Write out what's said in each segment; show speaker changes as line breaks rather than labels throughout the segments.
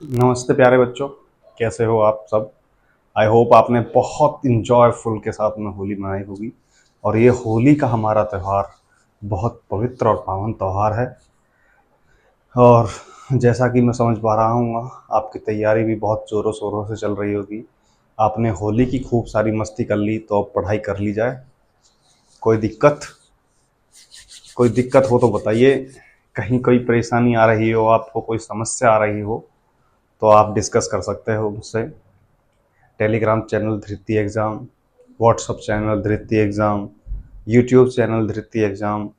नमस्ते प्यारे बच्चों, कैसे हो आप सब। आई होप आपने बहुत इंजॉयफुल के साथ में होली मनाई होगी। और ये होली का हमारा त्यौहार बहुत पवित्र और पावन त्यौहार है। और जैसा कि मैं समझ पा रहा हूँ, आपकी तैयारी भी बहुत ज़ोरों शोरों से चल रही होगी। आपने होली की खूब सारी मस्ती कर ली, तो अब पढ़ाई कर ली जाए। कोई दिक्कत हो तो बताइए। कहीं कोई परेशानी आ रही हो, आपको कोई समस्या आ रही हो, तो आप डिस्कस कर सकते हो मुझसे। टेलीग्राम चैनल धृति एग्ज़ाम, व्हाट्सअप चैनल धृति एग्ज़ाम, यूट्यूब चैनल धृति एग्ज़ाम,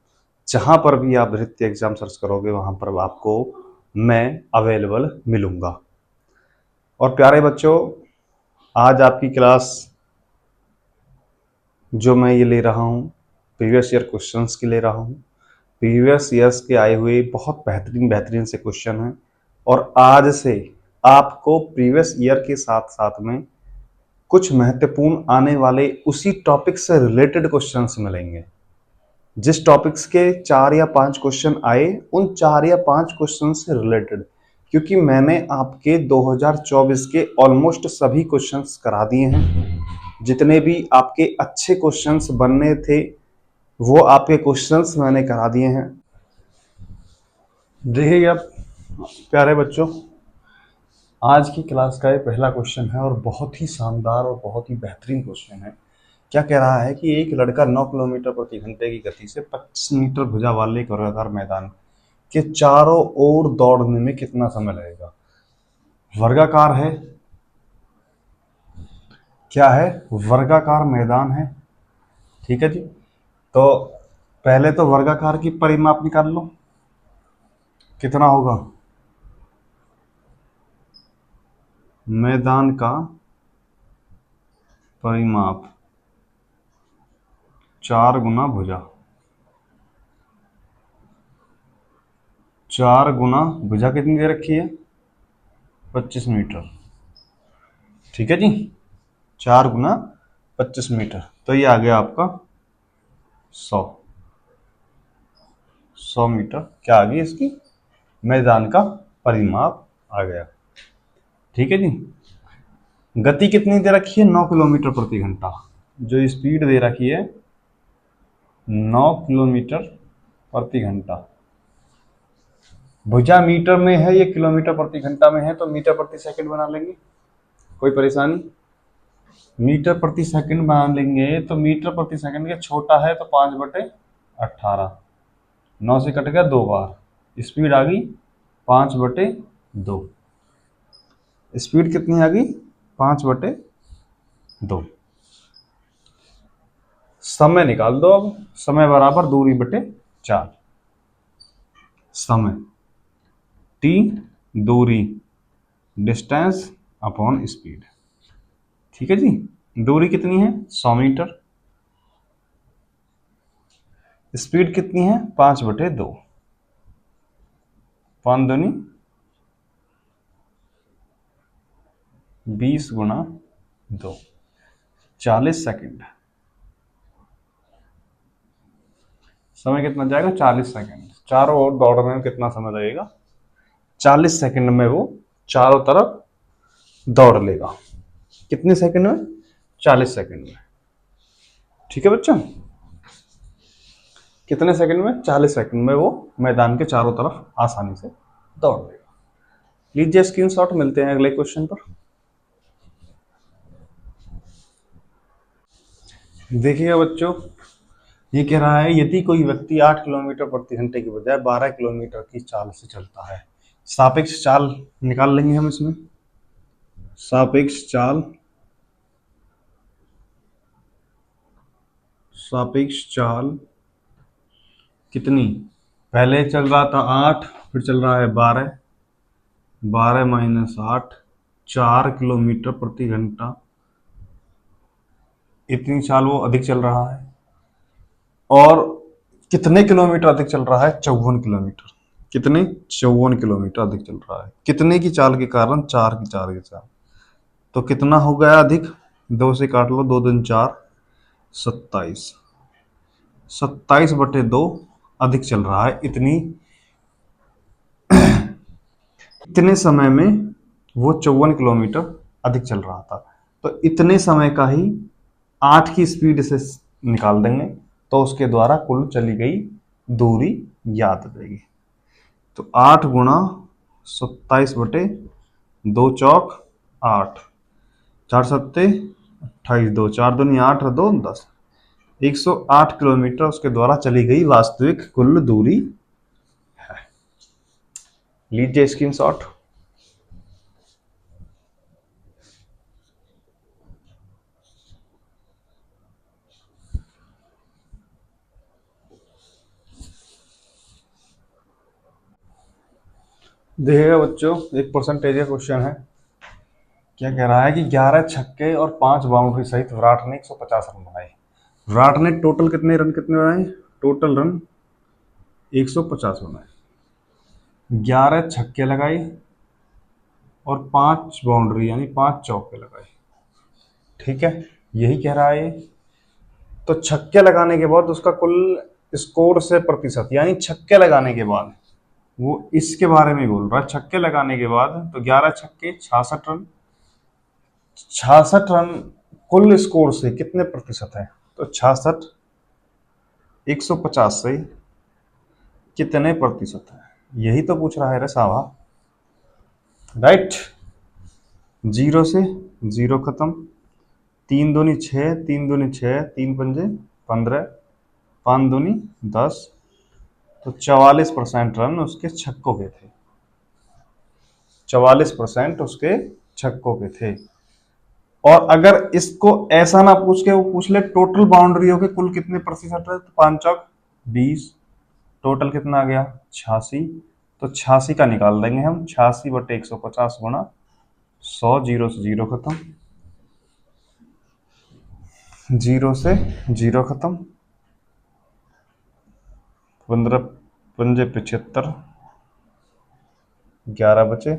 जहाँ पर भी आप धृति एग्ज़ाम सर्च करोगे वहाँ पर आपको मैं अवेलेबल मिलूँगा। और प्यारे बच्चों, आज आपकी क्लास जो मैं ये ले रहा हूँ, प्रीवियस ईयर क्वेश्चंस की ले रहा हूँ। प्रीवियस ईयर्स के आए हुए बहुत बेहतरीन बेहतरीन से क्वेश्चन हैं। और आज से आपको प्रीवियस ईयर के साथ साथ में कुछ महत्वपूर्ण आने वाले उसी टॉपिक से रिलेटेड क्वेश्चंस मिलेंगे। जिस टॉपिक्स के 4 या 5 क्वेश्चन आए, उन 4 या 5 क्वेश्चन से रिलेटेड, क्योंकि मैंने आपके 2024 के ऑलमोस्ट सभी क्वेश्चंस करा दिए हैं। जितने भी आपके अच्छे क्वेश्चंस बनने थे, वो आपके क्वेश्चंस मैंने करा दिए हैं। देखिए प्यारे बच्चों, आज की क्लास का ये पहला क्वेश्चन है और बहुत ही शानदार और बहुत ही बेहतरीन क्वेश्चन है। क्या कह रहा है कि एक लड़का 9 किलोमीटर प्रति घंटे की गति से 25 मीटर भुजा वाले वर्गाकार मैदान के चारों ओर दौड़ने में कितना समय लगेगा। वर्गाकार है, क्या है, वर्गाकार मैदान है। ठीक है जी। तो पहले तो वर्गाकार की परिमाप निकाल लो, कितना होगा। मैदान का परिमाप 4 गुना भुजा, 4 गुना भुजा कितनी दे रखी है, 25 मीटर। ठीक है जी, 4 गुना 25 मीटर, तो ये आ गया आपका 100 मीटर। क्या आ गई इसकी मैदान का परिमाप आ गया। ठीक है जी। गति कितनी दे रखी है, 9 किलोमीटर प्रति घंटा। जो स्पीड दे रखी है 9 किलोमीटर प्रति घंटा। भुजा मीटर में है, ये किलोमीटर प्रति घंटा में है, तो मीटर प्रति सेकंड बना लेंगे, कोई परेशानी। मीटर प्रति सेकंड बना लेंगे, तो मीटर प्रति सेकंड के छोटा है तो 5/18, 9 से कट गया 2 बार, स्पीड आ गई 5/2। स्पीड कितनी आ गई, 5/2। समय निकाल दो अब, समय बराबर दूरी बटे 4। समय टी, दूरी डिस्टेंस अपॉन स्पीड। ठीक है जी। दूरी कितनी है, 100 मीटर। स्पीड कितनी है, 5/2। 5 दूनी 20 गुना 2, 40 सेकंड। समय कितना जाएगा, 40 सेकंड। चारों ओर दौड़ने में कितना समय लगेगा, 40 सेकंड में वो चारों तरफ दौड़ लेगा। कितने सेकंड में, 40 सेकंड में। ठीक है बच्चों, कितने सेकंड में, 40 सेकंड में वो मैदान के चारों तरफ आसानी से दौड़ लेगा। लीजिए स्क्रीनशॉट, मिलते हैं अगले क्वेश्चन पर। देखिएगा बच्चों, ये कह रहा है यदि कोई व्यक्ति 8 किलोमीटर प्रति घंटे की बजाय 12 किलोमीटर की चाल से चलता है। सापेक्ष चाल निकाल लेंगे हम इसमें। सापेक्ष चाल, सापेक्ष चाल कितनी, पहले चल रहा था 8, फिर चल रहा है 12, 12 माइनस 8, 4 किलोमीटर प्रति घंटा। इतनी चाल वो अधिक चल रहा है। और कितने किलोमीटर अधिक चल रहा है, 54 किलोमीटर। कितने, 54 किलोमीटर अधिक चल रहा है। कितने की चाल के कारण, 4 की चाल। तो कितना हो गया अधिक, 2 से काट लो, 2 दूनी 4, 27। 27/2 अधिक चल रहा है। इतने समय में वो 54 किलोमीटर अधिक चल रहा था। तो इतने समय का ही 8 की स्पीड से निकाल देंगे तो उसके द्वारा कुल चली गई दूरी याद आ जाएगी। तो 8 × 27/2 चौक 8, 4 × 7 = 28, 2 4 दूनी 8 और 2 10, 108 किलोमीटर उसके द्वारा चली गई वास्तविक कुल दूरी है। लीजिए स्क्रीनशॉट। देखिएगा बच्चों, एक परसेंटेज का क्वेश्चन है। क्या कह रहा है कि 11 छक्के और 5 बाउंड्री सहित विराट ने 150 रन बनाए। विराट ने टोटल कितने बनाए? टोटल रन 150 बनाए। 11 छक्के लगाए और 5 बाउंड्री यानी 5 चौके लगाए। ठीक है, यही कह रहा है ये। तो छक्के लगाने के बाद उसका कुल स्कोर से प्रतिशत, यानी छक्के लगाने के बाद वो इसके बारे में बोल रहा है। छक्के लगाने के बाद तो 11 छक्के 66 रन, 66 रन कुल स्कोर से कितने प्रतिशत है? तो 66 150 से कितने प्रतिशत है, यही तो पूछ रहा है रे साहब। राइट। 0 से 0 खत्म, 3 दूनी 6, 3 दूनी 6, 3 पंजे 15, 5 दूनी 10, तो 44% रन उसके छक्कों के थे। 44% उसके छक्कों के थे। और अगर इसको ऐसा ना पूछ के वो पूछ ले टोटल बाउंड्रियों के कुल कितने प्रतिशत है, तो 5 चौक 20, टोटल कितना आ गया 86। तो 86 का निकाल देंगे हम, 86/150 गुणा 100, 0 से 0 खत्म, 0 से 0 खत्म, 15 पंजे 75, 11 बचे,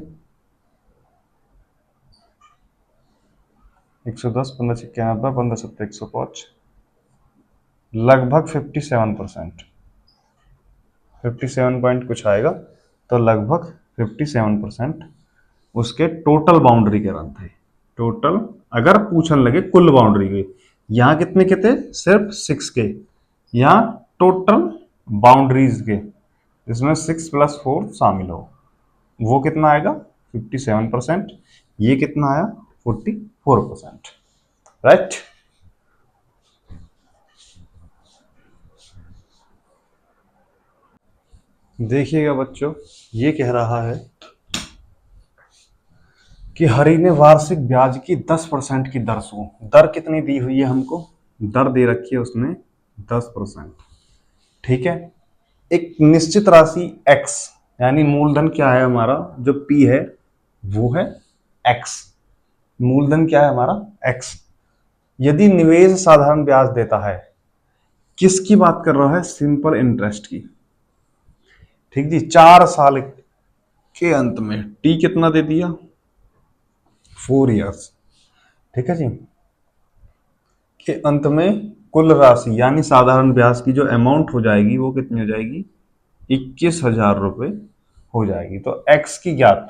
110, 15 छक्के 90, 15 सत्ते 105, लगभग 57%, 57 पॉइंट कुछ आएगा। तो लगभग 57% उसके टोटल बाउंड्री के रन थे। टोटल अगर पूछने लगे कुल बाउंड्री के, यहाँ कितने के थे? सिर्फ 6 के। यहाँ टोटल बाउंड्रीज के, इसमें 6 + 4 शामिल हो, वो कितना आएगा? 57%। ये कितना आया? 44%। राइट। देखिएगा बच्चों, ये कह रहा है कि हरि ने वार्षिक ब्याज की 10% की दर से, दर कितनी दी हुई है हमको? दर दे रखी है उसने 10%। ठीक है, एक निश्चित राशि x, यानी मूलधन क्या है हमारा, जो p है वो है x, मूलधन क्या है हमारा x। यदि निवेश साधारण ब्याज देता है, किसकी बात कर रहा है? सिंपल इंटरेस्ट की। ठीक जी, 4 साल के अंत में t कितना दे दिया? 4 इयर्स। ठीक है जी, के अंत में कुल राशि यानी साधारण ब्याज की जो अमाउंट हो जाएगी वो कितनी हो जाएगी? 21,000 रुपये हो जाएगी। तो x की ज्ञात,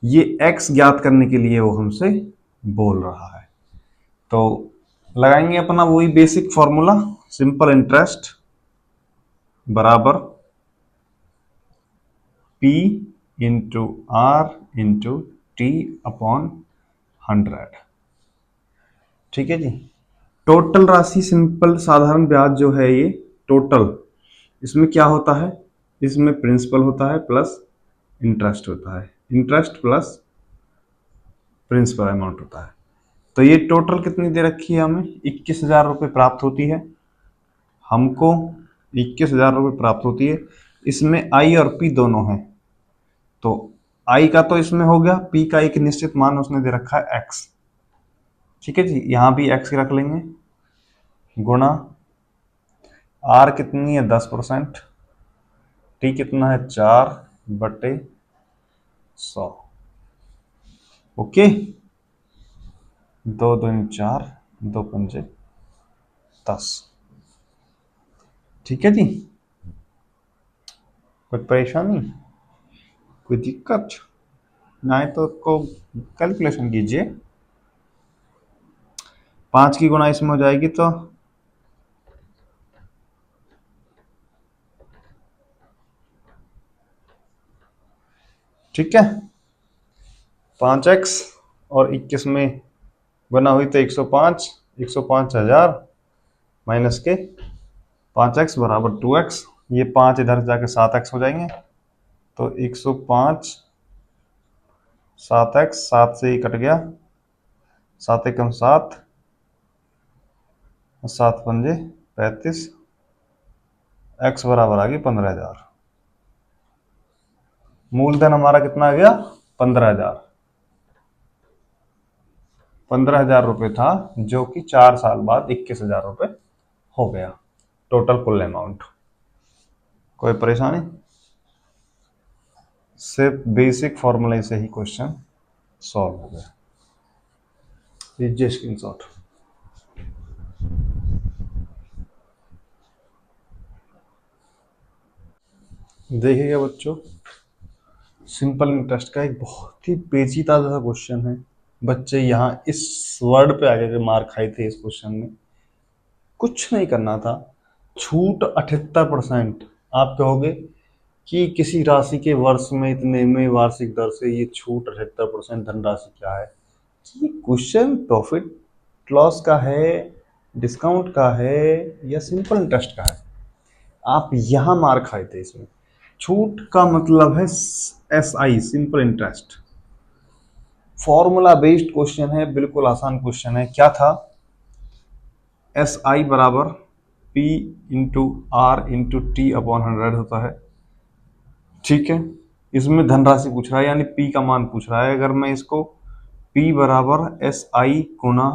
ये x ज्ञात करने के लिए वो हमसे बोल रहा है। तो लगाएंगे अपना वही बेसिक फॉर्मूला, सिंपल इंटरेस्ट बराबर P into R into T upon 100। ठीक है जी। टोटल राशि सिंपल साधारण ब्याज जो है ये टोटल, इसमें क्या होता है? इसमें प्रिंसिपल होता है प्लस इंटरेस्ट होता है, इंटरेस्ट प्लस प्रिंसिपल अमाउंट होता है। तो ये टोटल कितनी दे रखी है हमें? 21,000 रुपये प्राप्त होती है हमको, 21,000 रुपये प्राप्त होती है। इसमें आई और पी दोनों हैं, तो आई का तो इसमें हो गया, पी का एक निश्चित मान उसने दे रखा है एक्स। ठीक है जी, यहां भी एक्स रख लेंगे, गुणा आर कितनी है 10%, टी कितना है 4/100। ओके, 2 दूनी 4, 2 पंजे 10। ठीक है जी, कोई परेशानी, कोई दिक्कत? नहीं तो को कैलकुलेशन कीजिए, 5 की गुणा इसमें हो जाएगी तो ठीक है, 5x और 21 में गुना हुई तो 105, 105,000 माइनस के 5x बराबर 2x, ये 5 इधर जाके 7x हो जाएंगे, तो 105 7x, 7 से ही कट गया, 7 एकम 7, 7 पंजे 35, x बराबर आ गई 15,000। मूलधन हमारा कितना आ गया? 15,000। 15,000 रुपये था, जो कि 4 साल बाद 21,000 रुपये हो गया टोटल कुल अमाउंट। कोई परेशानी? सिर्फ बेसिक फॉर्मूले से ही क्वेश्चन सॉल्व हो गया। लीजिए स्क्रीनशॉट। देखिएगा बच्चों, सिंपल इंटरेस्ट का एक बहुत ही पेचीदा सा क्वेश्चन है। बच्चे यहाँ इस वर्ड पे आगे के मार खाए थे इस क्वेश्चन में। कुछ नहीं करना था, छूट 78%। आप कहोगे कि किसी राशि के वर्ष में इतने में वार्षिक दर से ये छूट 78% धनराशि क्या है? ये क्वेश्चन प्रॉफिट लॉस का है, डिस्काउंट का है, या सिंपल इंटरेस्ट का है? आप यहां मार खाए थे इसमें। छूट का मतलब है SI, simple interest. Formula based question है, बिल्कुल आसान क्वेश्चन है। क्या था? SI बराबर P into R into T upon 100 होता है। ठीक है, इसमें धनराशि पूछ रहा है, यानी P का मान पूछ रहा है। अगर मैं इसको P बराबर SI गुना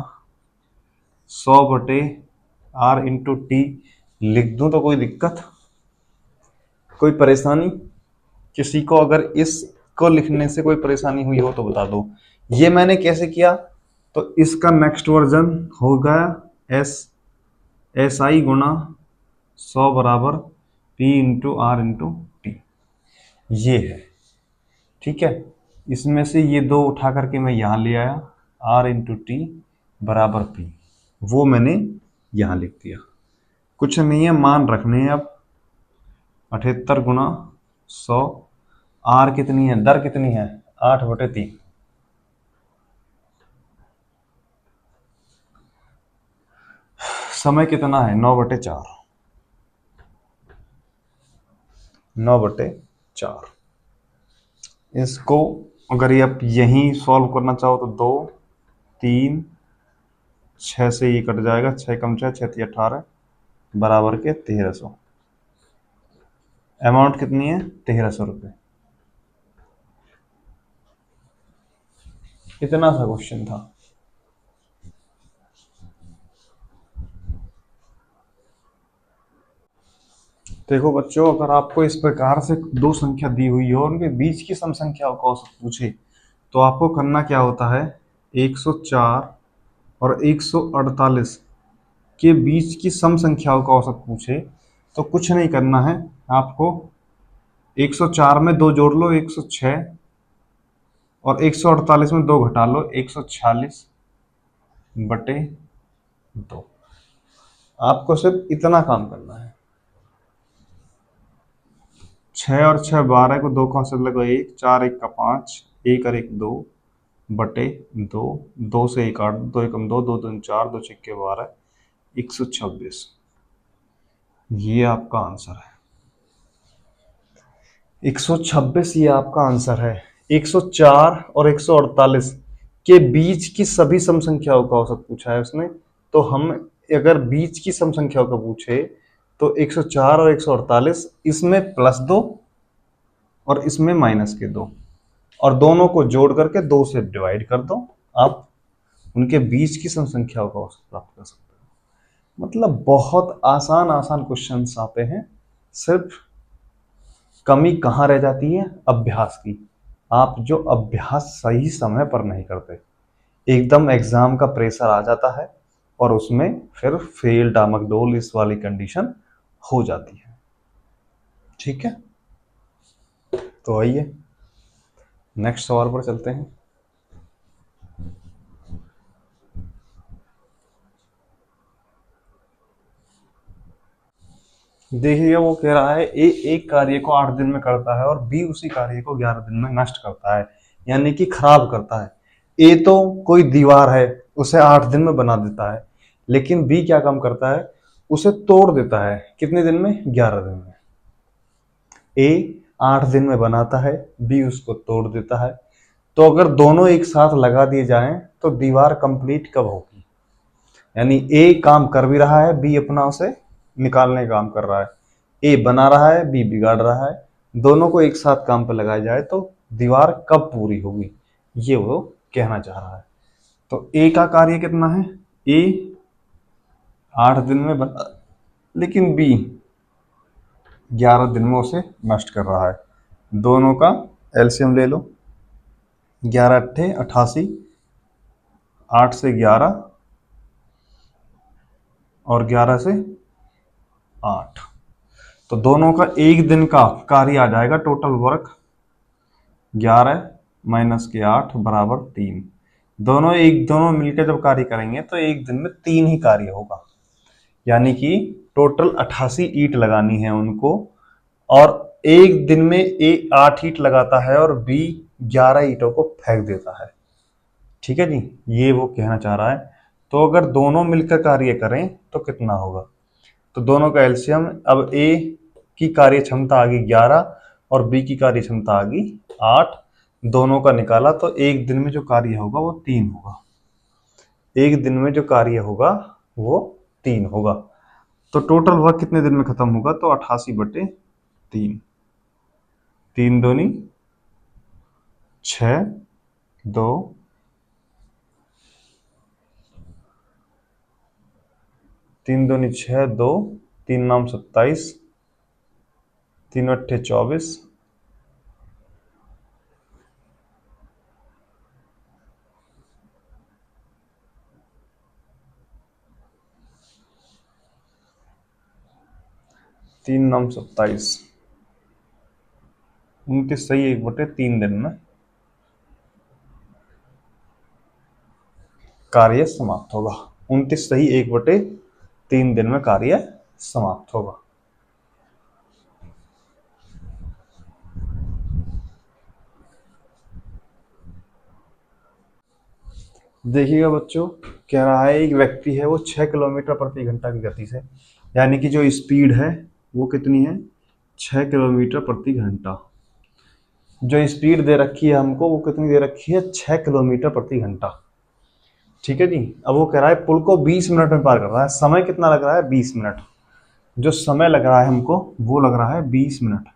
100/R इंटू टी लिख दूं तो कोई दिक्कत, कोई परेशानी? किसी को अगर इसको लिखने से कोई परेशानी हुई हो तो बता दो। ये मैंने कैसे किया? तो इसका नेक्स्ट वर्जन होगा SI गुना 100 बराबर P into R into T, ये है। ठीक है, इसमें से ये दो उठा करके मैं यहां ले आया, R इंटू टी बराबर P, वो मैंने यहां लिख दिया। कुछ नहीं है, मान रखने हैं अब। 78 गुना 100, R कितनी है, दर कितनी है? 8/3। समय कितना है? 9/4। 9/4। इसको अगर ये आप यहीं सॉल्व करना चाहो तो 2 3 6 से ये कट जाएगा, 6 कम 6 6 18 बराबर के 1300। अमाउंट कितनी है? 1300 रुपये। इतना सा क्वेश्चन था। देखो बच्चों, अगर आपको इस प्रकार से दो संख्या दी हुई हो, उनके बीच की सम संख्या को पूछे, तो आपको करना क्या होता है? 104 और 148 के बीच की सम संख्याओं का औसत पूछे तो कुछ नहीं करना है आपको। 104 में 2 जोड़ लो, 106, और 148 में 2 घटा लो, 146/2। आपको सिर्फ इतना काम करना है। 6 और 6 12 को 2 का औसत लगो 1, 4 1 का 5, 1 और 1 2/2, 2 से 1 8, 2 एकम 2, 2 दूनी 4, 2 छक्के 12, 126। ये आपका आंसर है। 126 ये आपका आंसर है। 104 और 148 के बीच की सभी सम संख्याओं का औसत पूछा है उसने। तो हम अगर बीच की सम संख्याओं का पूछे तो 104 और 148, इसमें +2 और इसमें -2, और दोनों को जोड़ करके 2 से डिवाइड कर दो, आप उनके बीच की सम संख्याओं का औसत प्राप्त कर सकते हो। मतलब बहुत आसान आसान क्वेश्चंस आते हैं। सिर्फ कमी कहाँ रह जाती है? अभ्यास की। आप जो अभ्यास सही समय पर नहीं करते, एकदम एग्जाम का प्रेशर आ जाता है और उसमें फिर फेल डामकडोल इस वाली कंडीशन हो जाती है। ठीक है, तो आइए नेक्स्ट सवाल पर चलते हैं। देखिए वो कह रहा है ए एक कार्य को 8 दिन में करता है और बी उसी कार्य को 11 दिन में नष्ट करता है, यानी कि खराब करता है। ए तो कोई दीवार है, उसे 8 दिन में बना देता है, लेकिन बी क्या काम करता है, उसे तोड़ देता है। कितने दिन में? 11 दिन में। ए 8 दिन में बनाता है, बी उसको तोड़ देता है। तो अगर दोनों एक साथ लगा दिए जाएं तो दीवार कंप्लीट कब होगी? यानी ए काम कर भी रहा है, बी अपना उसे निकालने का काम कर रहा है। ए बना रहा है, बी बिगाड़ रहा है। दोनों को एक साथ काम पर लगाया जाए तो दीवार कब पूरी होगी, ये वो कहना चाह रहा है। तो ए का कार्य कितना है? ए 8 दिन में बना, लेकिन बी 11 दिन में उसे नष्ट कर रहा है। दोनों का एलसीएम ले लो। 11 अट्ठे 88, 8 से 11 और 11 से 8। तो दोनों का एक दिन का कार्य आ जाएगा, टोटल वर्क 11 माइनस के 8 बराबर 3। दोनों मिलकर जब कार्य करेंगे तो एक दिन में 3 ही कार्य होगा, यानी कि टोटल 88 ईंट लगानी है उनको, और एक दिन में ए 8 ईंट लगाता है और बी 11 ईंटों को फेंक देता है। ठीक है जी, ये वो कहना चाह रहा है। तो अगर दोनों मिलकर कार्य करें तो कितना होगा? तो दोनों का एलसीएम, अब ए की कार्य क्षमता आ गई 11 और बी की कार्य क्षमता आ गई 8। दोनों का निकाला तो एक दिन में जो कार्य होगा वो 3 होगा। एक दिन में जो कार्य होगा वो 3 होगा। तो टोटल वर्क कितने दिन में खत्म होगा? तो 88/3। 3 दूनी 6, 2, 3 दूनी 6, 2, 3 नाम 27, 3 अट्ठे 24, 3 नाम 27, 29 सही 1/3 दिन में कार्य समाप्त होगा। 29 सही 1/3 दिन में कार्य समाप्त होगा। देखिएगा बच्चों, कह रहा है एक व्यक्ति है वो 6 किलोमीटर प्रति घंटा की गति से, यानी कि जो स्पीड है वो कितनी है? 6 किलोमीटर प्रति घंटा। जो स्पीड दे रखी है हमको वो कितनी दे रखी है? 6 किलोमीटर प्रति घंटा। ठीक है जी। अब वो कह रहा है पुल को 20 मिनट में पार कर रहा है। समय कितना लग रहा है? 20 मिनट। जो समय लग रहा है हमको वो लग रहा है 20 मिनट।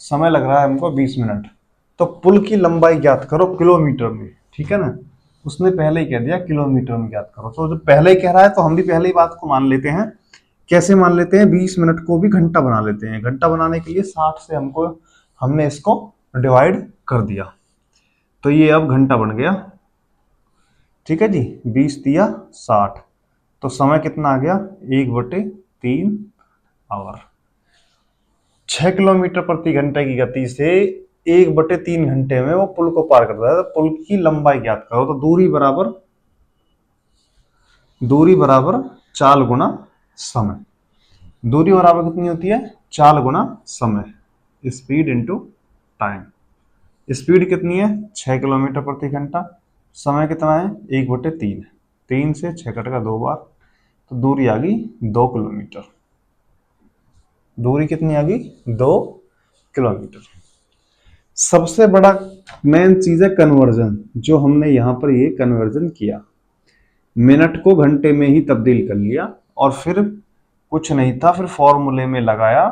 समय लग रहा है हमको 20 मिनट। तो पुल की लंबाई ज्ञात करो किलोमीटर में। ठीक है ना, उसने पहले ही कह दिया किलोमीटर में ज्ञात करो। तो जब पहले ही कह रहा है तो हम भी पहले ही बात को मान लेते हैं। कैसे मान लेते हैं? 20 मिनट को भी घंटा बना लेते हैं। घंटा बनाने के लिए 60 से हमने इसको डिवाइड कर दिया, तो ये अब घंटा बन गया। ठीक है जी, 20 दिया 60, तो समय कितना आ गया? 1/3 आवर। 6 किलोमीटर प्रति घंटे की गति से 1/3 घंटे में वो पुल को पार करता है। तो पुल की लंबाई ज्ञात करो। तो दूरी बराबर चाल गुना समय। दूरी बराबर कितनी होती है? चाल गुना समय, स्पीड इंटू टाइम। स्पीड कितनी है? 6 किलोमीटर प्रति घंटा। समय कितना है? 1/3। 3 से 6 कटेगा 2 बार, तो दूरी आ गई 2 किलोमीटर। दूरी कितनी आ गई? 2 किलोमीटर। सबसे बड़ा मेन चीज है कन्वर्जन, जो हमने यहां पर ये कन्वर्जन किया, मिनट को घंटे में ही तब्दील कर लिया और फिर कुछ नहीं था, फिर फॉर्मूले में लगाया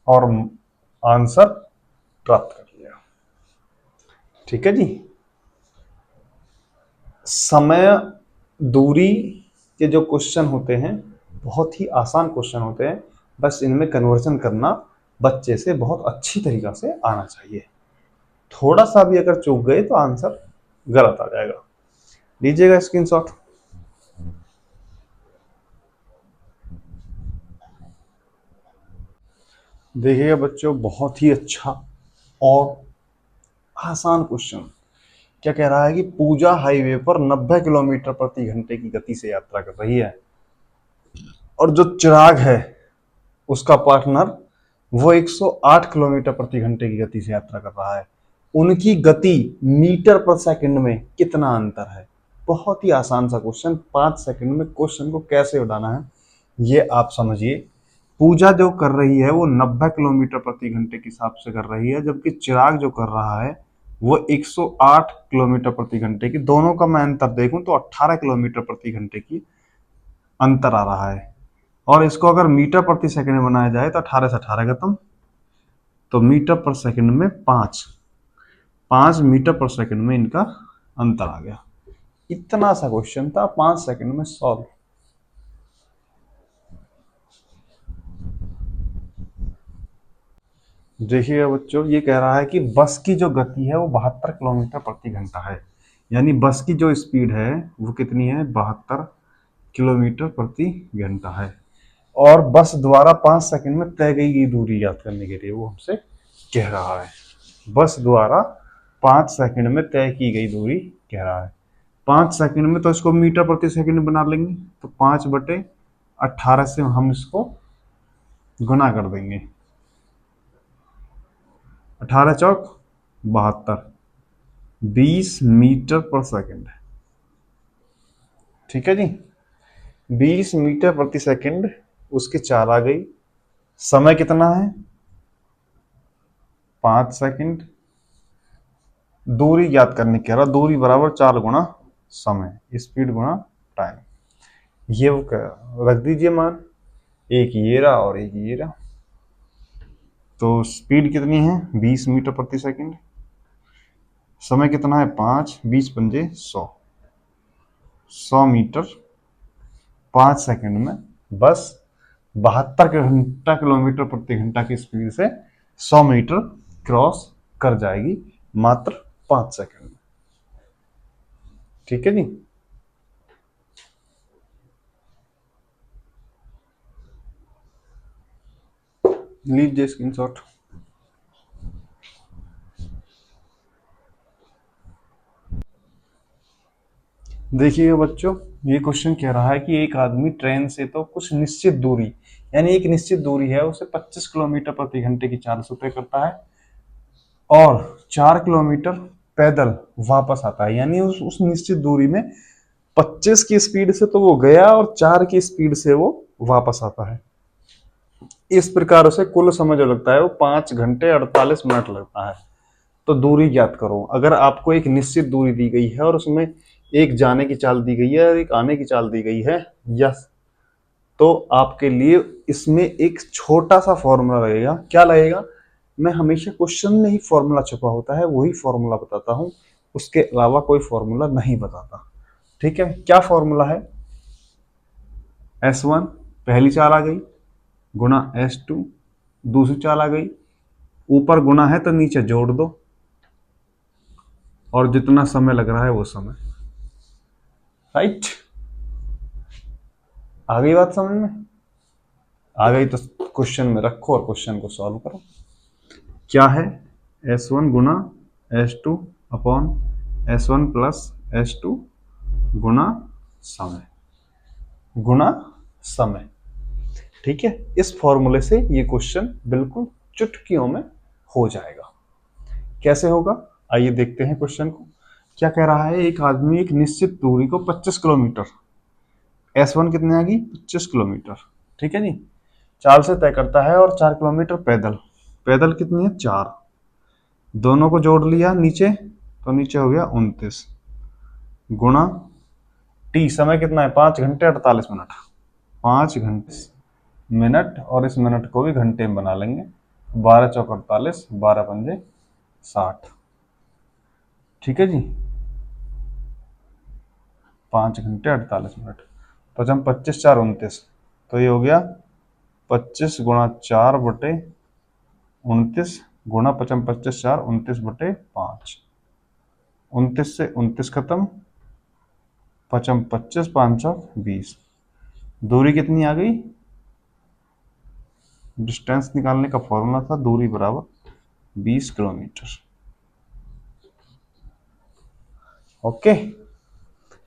और आंसर प्राप्त कर लिया। ठीक है जी। समय दूरी के जो क्वेश्चन होते हैं बहुत ही आसान क्वेश्चन होते हैं, बस इनमें कन्वर्जन करना बच्चे से बहुत अच्छी तरीका से आना चाहिए। थोड़ा सा भी अगर चूक गए तो आंसर गलत आ जाएगा। लीजिएगा स्क्रीनशॉट। देखिएगा बच्चों, बहुत ही अच्छा और आसान क्वेश्चन। क्या कह रहा है कि पूजा हाईवे पर 90 किलोमीटर प्रति घंटे की गति से यात्रा कर रही है और जो चिराग है उसका पार्टनर वो 108 किलोमीटर प्रति घंटे की गति से यात्रा कर रहा है। उनकी गति मीटर पर सेकंड में कितना अंतर है? बहुत ही आसान सा क्वेश्चन, 5 सेकंड में क्वेश्चन को कैसे उठाना है ये आप समझिए। पूजा जो कर रही है वो 90 किलोमीटर प्रति घंटे के हिसाब से कर रही है, जबकि चिराग जो कर रहा है वो 108 किलोमीटर प्रति घंटे की। दोनों का मैं अंतर देखूं तो 18 किलोमीटर प्रति घंटे की अंतर आ रहा है। और इसको अगर मीटर प्रति सेकंड में बनाया जाए तो 18 से 18 खत्म, तो मीटर पर सेकंड में 5 मीटर पर सेकंड में इनका अंतर आ गया। इतना सा क्वेश्चन था, 5 सेकंड में सॉल्व। देखिएगा बच्चों, ये कह रहा है कि बस की जो गति है वो 72 किलोमीटर प्रति घंटा है। यानी बस की जो स्पीड है वो कितनी है? 72 किलोमीटर प्रति घंटा है। और बस द्वारा 5 सेकंड में तय की गई दूरी याद करने के लिए वो हमसे कह रहा है। बस द्वारा 5 सेकंड में तय की गई दूरी कह रहा है। 5 सेकंड में तो इसको मीटर प्रति सेकंड बना लेंगे, तो 5/18 से हम इसको गुना कर देंगे। 18 चौक 72, 20 मीटर पर सेकंड। ठीक है जी, 20 मीटर प्रति सेकंड उसके 4 आ गई। समय कितना है? 5 सेकंड। दूरी याद करने कह रहा, दूरी बराबर 4 गुना समय, स्पीड गुना टाइम। ये वो रख दीजिए मान, एक ये रहा और एक ये रहा। तो स्पीड कितनी है? 20 मीटर प्रति सेकंड। समय कितना है? 5, 20 पंजे 100, 100 मीटर 5 सेकंड में बस 72 किलोमीटर प्रति घंटा की स्पीड से 100 मीटर क्रॉस कर जाएगी मात्र 5 सेकंड में। ठीक है जी। लीजिए स्क्रीनशॉट। देखिएगा बच्चों, ये क्वेश्चन कह रहा है कि एक आदमी ट्रेन से तो कुछ निश्चित दूरी, यानी एक निश्चित दूरी है उसे 25 किलोमीटर प्रति घंटे की चाल से तय करता है और 4 किलोमीटर पैदल वापस आता है। यानी उस निश्चित दूरी में 25 की स्पीड से तो वो गया और 4 की स्पीड से वो वापस आता है। इस प्रकार उसे कुल समय जो लगता है वो 5 घंटे 48 मिनट लगता है। तो दूरी ज्ञात करो। अगर आपको एक निश्चित दूरी दी गई है और उसमें एक जाने की चाल दी गई है और एक आने की चाल दी गई है, यस, तो आपके लिए इसमें एक छोटा सा फॉर्मूला लगेगा। क्या लगेगा? मैं हमेशा क्वेश्चन में ही फॉर्मूला छुपा होता है वही फॉर्मूला बताता हूं, उसके अलावा कोई फॉर्मूला नहीं बताता। ठीक है, क्या फॉर्मूला है? S1 पहली चाल आ गई गुना S2 दूसरी चाल आ गई, ऊपर गुना है तो नीचे जोड़ दो और जितना समय लग रहा है वो समय। राइट, आ गई बात समझ में? आ गई तो क्वेश्चन में रखो और क्वेश्चन को सॉल्व करो। क्या है? S1 गुना S2 upon S1 plus S2 गुना समय, गुना समय। ठीक है, इस फॉर्मूले से ये क्वेश्चन बिल्कुल चुटकियों में हो जाएगा। कैसे होगा आइए देखते हैं क्वेश्चन को। क्या कह रहा है? एक आदमी एक निश्चित दूरी को 25 किलोमीटर, S1 कितने आ गई? 25 किलोमीटर, ठीक है जी, चाल से तय करता है और 4 किलोमीटर पैदल। पैदल कितनी है? 4। दोनों को जोड़ लिया नीचे तो नीचे हो गया 29 गुणा टी, समय कितना है? 5 घंटे 48 मिनट। 5 घंटे मिनट और इस मिनट को भी घंटे में बना लेंगे। 12 चौक 48, 12 पंजे 60। ठीक है जी, 5 घंटे 48 मिनट। तो जब 25 4 29, तो ये हो गया 25 गुणा 4 बटे 29 गुणा 25 25 4 29 बटे 5। 29 से 29 खत्म, 25 25 5 20। दूरी कितनी आ गई? डिस्टेंस निकालने का फॉर्मूला था दूरी बराबर 20 किलोमीटर। ओके,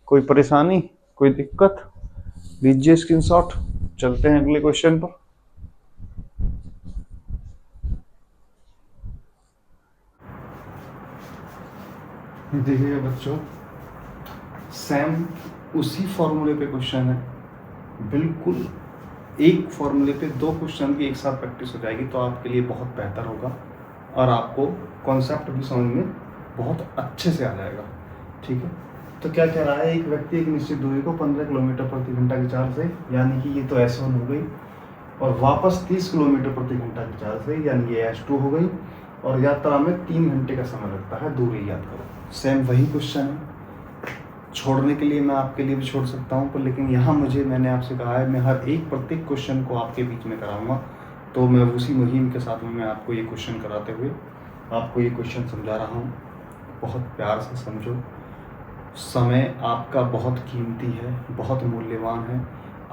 कोई परेशानी, कोई दिक्कत, लीजिए स्क्रीनशॉट। चलते हैं अगले क्वेश्चन पर। देखिए बच्चों, सेम उसी फॉर्मूले पे क्वेश्चन है, बिल्कुल एक फॉर्मूले पे दो क्वेश्चन की एक साथ प्रैक्टिस हो जाएगी, तो आपके लिए बहुत बेहतर होगा और आपको कॉन्सेप्ट भी समझ में बहुत अच्छे से आ जाएगा। ठीक है, तो क्या कह रहा है, एक व्यक्ति एक निश्चित दूरी को 15 किलोमीटर प्रति घंटा की चाल से, यानी कि ये तो S1 हो गई, और वापस 30 किलोमीटर प्रति घंटा की चाल से, यानी ये S2 हो गई, और यात्रा में 3 घंटे का समय लगता है, दूरी याद करो। सेम वही क्वेश्चन है, छोड़ने के लिए मैं आपके लिए भी छोड़ सकता हूँ, पर लेकिन यहाँ मैंने आपसे कहा है मैं हर एक प्रत्येक क्वेश्चन को आपके बीच में कराऊंगा, तो मैं उसी मुहिम के साथ में मैं आपको ये क्वेश्चन कराते हुए आपको ये क्वेश्चन समझा रहा हूँ। बहुत प्यार से समझो, समय आपका बहुत कीमती है, बहुत मूल्यवान है।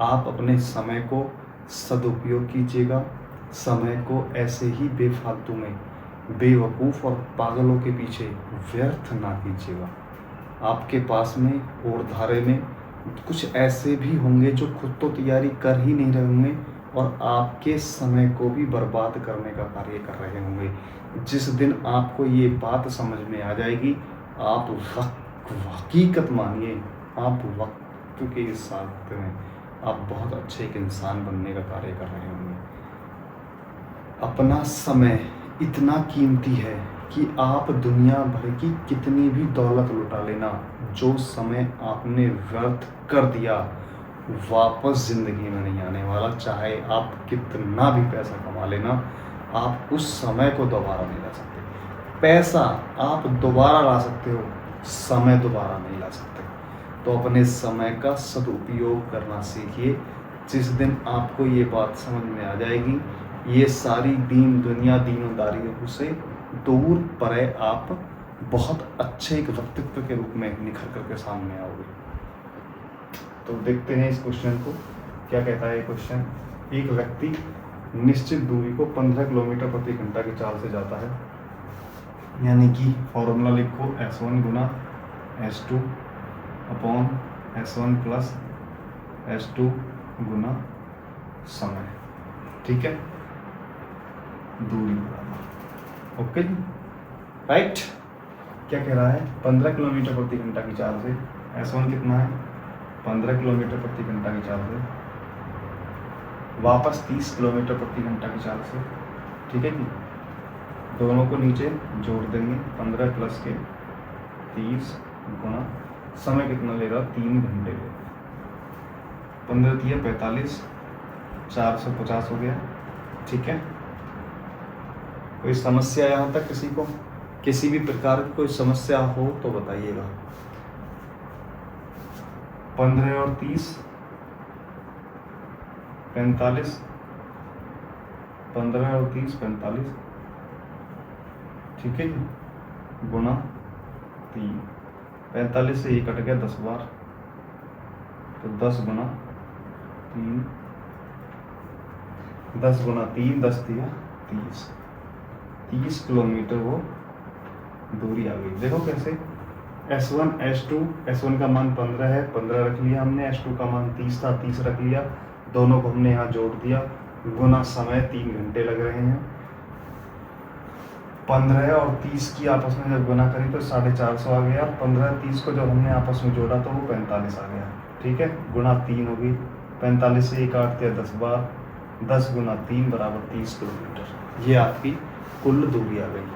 आप अपने समय को सदुपयोग कीजिएगा, समय को ऐसे ही बेफालतू में बेवकूफ़ और पागलों के पीछे व्यर्थ ना कीजिएगा। आपके पास में और धारे में कुछ ऐसे भी होंगे जो खुद तो तैयारी कर ही नहीं रहे होंगे और आपके समय को भी बर्बाद करने का कार्य कर रहे होंगे। जिस दिन आपको ये बात समझ में आ जाएगी, आप हकीकत मानिए, आप वक्त के साथ में आप बहुत अच्छे एक इंसान बनने का कार्य कर रहे होंगे। अपना समय इतना कीमती है कि आप दुनिया भर की कितनी भी दौलत लुटा लेना, जो समय आपने व्यर्थ कर दिया वापस ज़िंदगी में नहीं आने वाला। चाहे आप कितना भी पैसा कमा लेना, आप उस समय को दोबारा नहीं ला सकते। पैसा आप दोबारा ला सकते हो, समय दोबारा नहीं ला सकते। तो अपने समय का सदुपयोग करना सीखिए। जिस दिन आपको ये बात समझ में आ जाएगी, ये सारी दुनिया दीनदारियों से दूर परे आप बहुत अच्छे एक व्यक्तित्व के रूप में निखर करके सामने आओगे। तो देखते हैं इस क्वेश्चन को, क्या कहता है ये क्वेश्चन। एक व्यक्ति निश्चित दूरी को 15 किलोमीटर प्रति घंटा की चाल से जाता है, यानी कि फॉर्मूला लिखो S1 गुना S2 upon S1 plus S2 गुना समय। ठीक है, दूरी बराबर, ओके जी, राइट। क्या कह रहा है, 15 किलोमीटर प्रति घंटा की चाल से S1 कितना है, 15 किलोमीटर प्रति घंटा की चाल से, वापस 30 किलोमीटर प्रति घंटा की चाल से। ठीक है जी, दोनों को नीचे जोड़ देंगे, 15 प्लस के 30 गुना समय कितना लेगा, 3 घंटे लेगा। 15 3 45, 450 हो गया। ठीक है, कोई समस्या यहाँ तक किसी को, किसी भी प्रकार की कोई समस्या हो तो बताइएगा। 15 और 30 45, 15 और 30 45, ठीक है जी, गुना 3। 45 से ये कट गया 10 बार, तो 10 गुना 3, 10 गुना 3, 10 दिया 30। 30 किलोमीटर वो दूरी आ गई। देखो कैसे, S1 S1 का मान 15 है, 15 रख लिया हमने, S2 का मान 30 था, 30 रख लिया, दोनों को हमने यहाँ जोड़ दिया, गुना समय 3 घंटे लग रहे हैं। 15 और 30 की आपस में जब गुना करी तो 450 आ गया। 15 30 को जब हमने आपस में जोड़ा तो वो 45 आ गया। ठीक है, गुना 3 हो गई, 45 से 1 काट दिया 10 बार, 10 गुना 3 बराबर 30 किलोमीटर। ये आपकी कुल दूरी आ गई।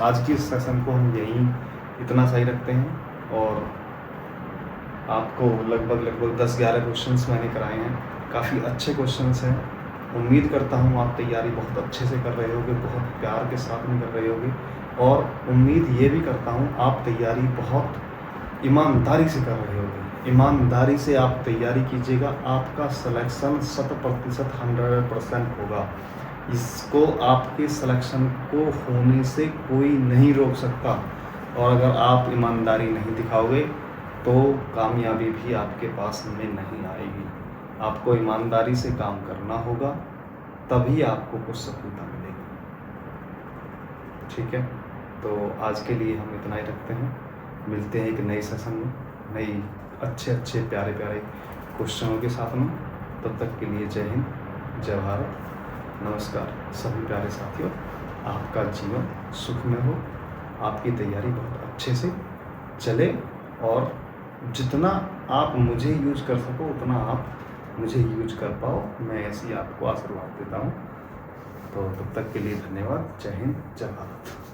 आज की इस सेशन को हम यहीं इतना सही रखते हैं और आपको लगभग 10-11 क्वेश्चंस मैंने कराए हैं, काफ़ी अच्छे क्वेश्चंस हैं। उम्मीद करता हूँ आप तैयारी बहुत अच्छे से कर रहे होगे, बहुत प्यार के साथ में कर रहे होगे, और उम्मीद ये भी करता हूँ आप तैयारी बहुत ईमानदारी से कर रहे होगे। ईमानदारी से आप तैयारी कीजिएगा, आपका सिलेक्शन 100% 100% होगा। इसको आपके सिलेक्शन को होने से कोई नहीं रोक सकता, और अगर आप ईमानदारी नहीं दिखाओगे तो कामयाबी भी आपके पास में नहीं आएगी। आपको ईमानदारी से काम करना होगा, तभी आपको कुछ सफलता मिलेगी। ठीक है, तो आज के लिए हम इतना ही रखते हैं। मिलते हैं एक नए सेशन में, नई अच्छे अच्छे प्यारे प्यारे क्वेश्चनों के साथ में। तब तक के लिए जय हिंद, जय भारत, नमस्कार सभी प्यारे साथियों। आपका जीवन सुख में हो, आपकी तैयारी बहुत अच्छे से चले और जितना आप मुझे यूज कर सको उतना आप मुझे यूज कर पाओ, मैं ऐसी आपको आशीर्वाद देता हूँ। तो तब तक के लिए धन्यवाद। जय हिंद, जय भारत।